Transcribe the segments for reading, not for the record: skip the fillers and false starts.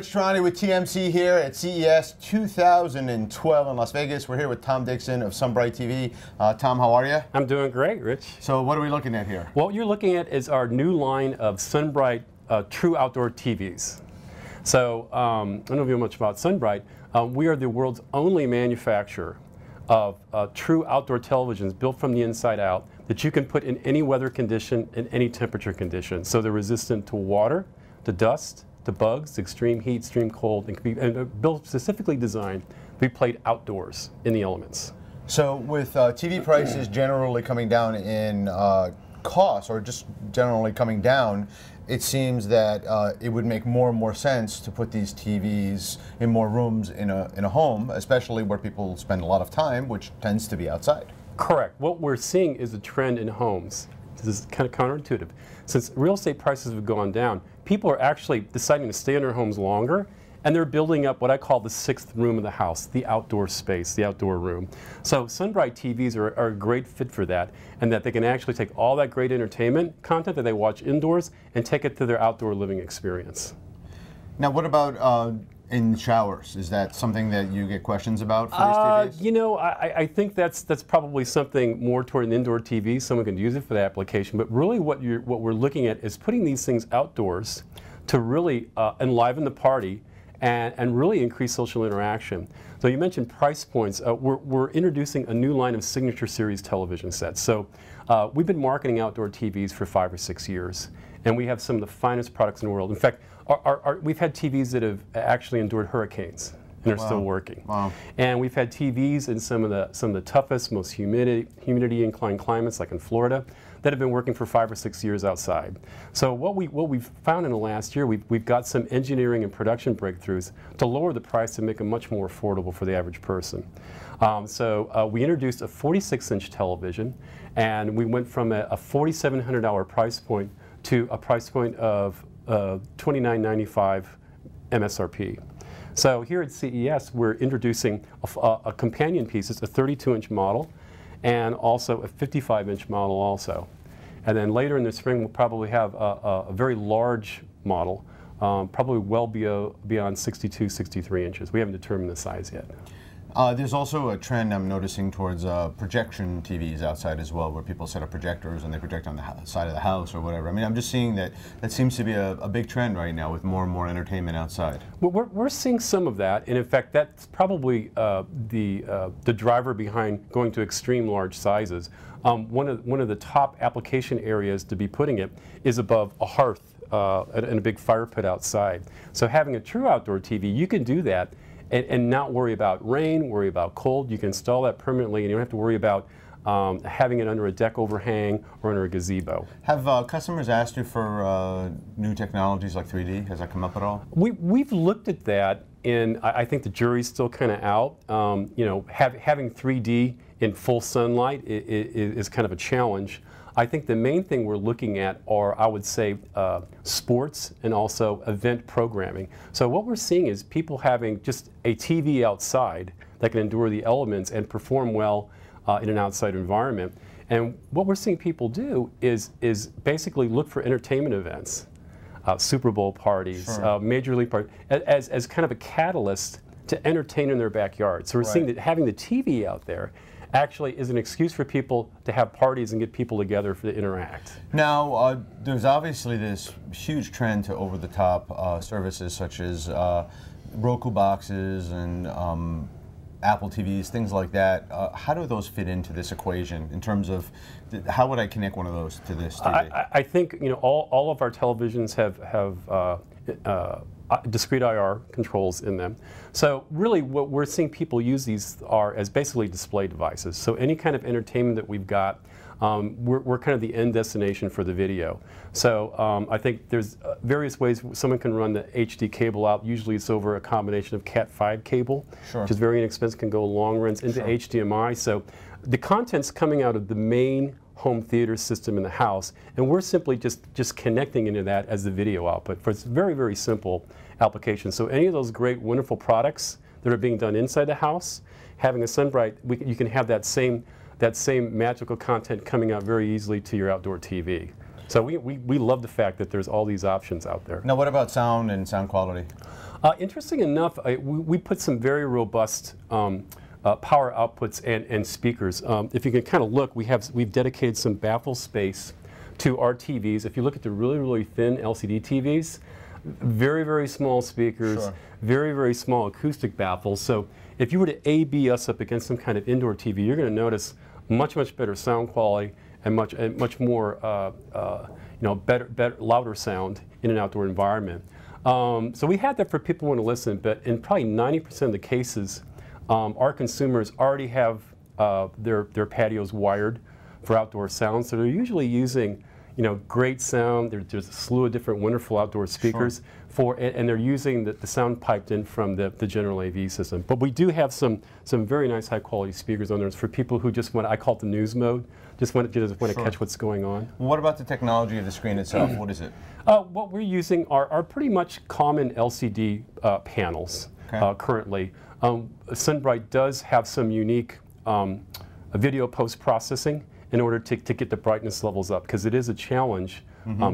Rich Tehrani with TMC here at CES 2012 in Las Vegas. We're here with Tom Dixon of Sunbrite TV. Tom, how are you? I'm doing great, Rich. So what are we looking at here? What you're looking at is our new line of Sunbrite true outdoor TVs. So I don't know if you know much about Sunbrite. We are the world's only manufacturer of true outdoor televisions built from the inside out that you can put in any weather condition and any temperature condition. So they're resistant to water, to dust, to bugs, extreme heat, extreme cold, and can be built specifically designed to be played outdoors in the elements. So with TV prices generally coming down in cost, or just generally coming down, it seems that it would make more and more sense to put these TVs in more rooms in a home, especially where people spend a lot of time, which tends to be outside. Correct. What we're seeing is a trend in homes. This is kind of counterintuitive. Since real estate prices have gone down, people are actually deciding to stay in their homes longer, and they're building up what I call the sixth room of the house, the outdoor space, the outdoor room. So Sunbrite TVs are a great fit for that, and that they can actually take all that great entertainment content that they watch indoors and take it to their outdoor living experience. Now, what about in showers? Is that something that you get questions about for these TVs? You know, I think that's probably something more toward an indoor TV. Someone can use it for that application. But really what we're looking at is putting these things outdoors to really enliven the party and really increase social interaction. So you mentioned price points. We're introducing a new line of Signature Series television sets. So we've been marketing outdoor TVs for 5 or 6 years, and we have some of the finest products in the world. In fact, we've had TVs that have actually endured hurricanes and are still working. Wow. And we've had TVs in some of the toughest, most humidity-inclined climates, like in Florida, that have been working for 5 or 6 years outside. So what we've found in the last year, we've got some engineering and production breakthroughs to lower the price and make them much more affordable for the average person. We introduced a 46-inch television, and we went from a $4,700 price point to a price point of $29.95 MSRP. So here at CES, we're introducing a companion piece. It's a 32-inch model, and also a 55-inch model also. And then later in the spring, we'll probably have a very large model, probably well beyond 62, 63 inches. We haven't determined the size yet. There's also a trend I'm noticing towards projection TVs outside as well, where people set up projectors and they project on the side of the house or whatever. I mean, I'm just seeing that seems to be a big trend right now with more and more entertainment outside. Well, we're seeing some of that, and in fact, that's probably the driver behind going to extreme large sizes. One of the top application areas to be putting it is above a hearth and a big fire pit outside. So having a true outdoor TV, you can do that and not worry about rain, worry about cold. You can install that permanently, and you don't have to worry about having it under a deck overhang or under a gazebo. Have customers asked you for new technologies like 3D? Has that come up at all? We've looked at that, and I think the jury's still kind of out. You know, having 3D in full sunlight is kind of a challenge. I think the main thing we're looking at are, I would say, sports and also event programming. So what we're seeing is people having just a TV outside that can endure the elements and perform well in an outside environment. And what we're seeing people do is basically look for entertainment events, Super Bowl parties, sure, Major League parties, as kind of a catalyst to entertain in their backyard. So we're seeing that having the TV out there actually is an excuse for people to have parties and get people together to interact. Now, there's obviously this huge trend to over-the-top services such as Roku boxes and Apple TVs, things like that. How do those fit into this equation in terms of how would I connect one of those to this TV? I think, you know, all of our televisions have discrete IR controls in them. So really what we're seeing people use these are as basically display devices. So any kind of entertainment that we've got, we're kind of the end destination for the video. So I think there's various ways someone can run the HD cable out. Usually it's over a combination of Cat5 cable, sure, which is very inexpensive, can go long runs into, sure, HDMI. So the content's coming out of the main home theater system in the house, and we're simply just connecting into that as the video output for its very, very simple application. So any of those great, wonderful products that are being done inside the house, having a Sunbrite, you can have that same magical content coming out very easily to your outdoor TV. So we love the fact that there's all these options out there. Now, what about sound and sound quality? Interesting enough, we put some very robust power outputs and speakers. If you can kind of look, we've dedicated some baffle space to our TVs. If you look at the really, really thin LCD TVs, very, very small speakers, sure. very, very small acoustic baffles. So if you were to A/B us up against some kind of indoor TV, you're going to notice much, much better sound quality and much more, better, louder sound in an outdoor environment. So we had that for people who want to listen, but in probably 90% of the cases, our consumers already have their patios wired for outdoor sound, so they're usually using great sound. There's a slew of different wonderful outdoor speakers and they're using the sound piped in from the general AV system. But we do have some very nice high quality speakers on there for people who just want, I call it the news mode, just want to catch what's going on. What about the technology of the screen itself? What is it? What we're using are pretty much common LCD panels currently. Sunbrite does have some unique video post-processing in order to get the brightness levels up, because it is a challenge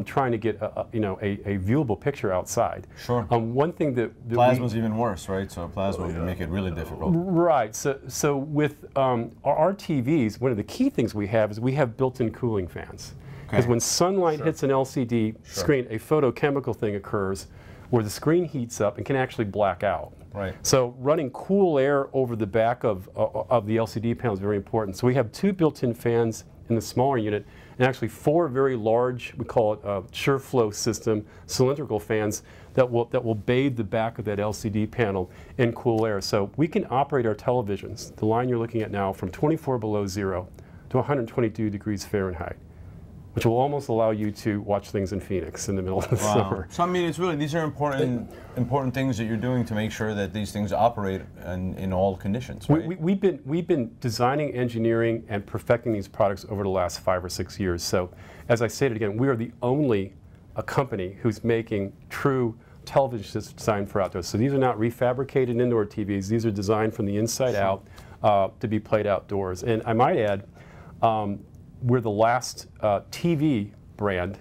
trying to get a viewable picture outside. Sure. One thing that plasma's even worse, right? So plasma would make it really difficult. Right. So with our TVs, one of the key things we have is we have built-in cooling fans. Because when sunlight hits an LCD screen, a photochemical thing occurs where the screen heats up and can actually black out. Right. So running cool air over the back of the LCD panel is very important. So we have 2 built-in fans in the smaller unit, and actually 4 very large, we call it sure flow system, cylindrical fans that will bathe the back of that LCD panel in cool air. So we can operate our televisions, the line you're looking at now, from 24 below zero to 122 degrees Fahrenheit, which will almost allow you to watch things in Phoenix in the middle of the summer. So I mean, it's really, these are important things that you're doing to make sure that these things operate in all conditions, right? We've been designing, engineering, and perfecting these products over the last 5 or 6 years. So as I stated again, we are the only company who's making true television systems designed for outdoors. So these are not refabricated indoor TVs. These are designed from the inside out to be played outdoors. And I might add, we're the last TV brand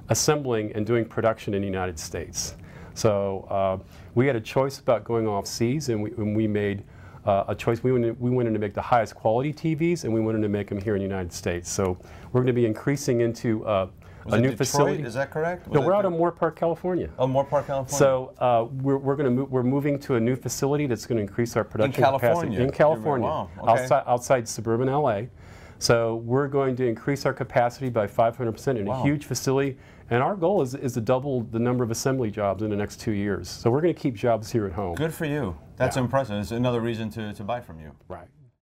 assembling and doing production in the United States. So we had a choice about going overseas, and we made a choice. We wanted to make the highest quality TVs, and we wanted to make them here in the United States. So we're going to be increasing into a new Detroit, facility. Is that correct? No, we're out of Moore Park, California. Oh, Moore Park, California. So we're moving to a new facility that's going to increase our production capacity in California, wow. Okay. outside suburban LA. So we're going to increase our capacity by 500% in a huge facility, and our goal is to double the number of assembly jobs in the next 2 years. So we're going to keep jobs here at home. Good for you. That's impressive. It's another reason to buy from you. Right.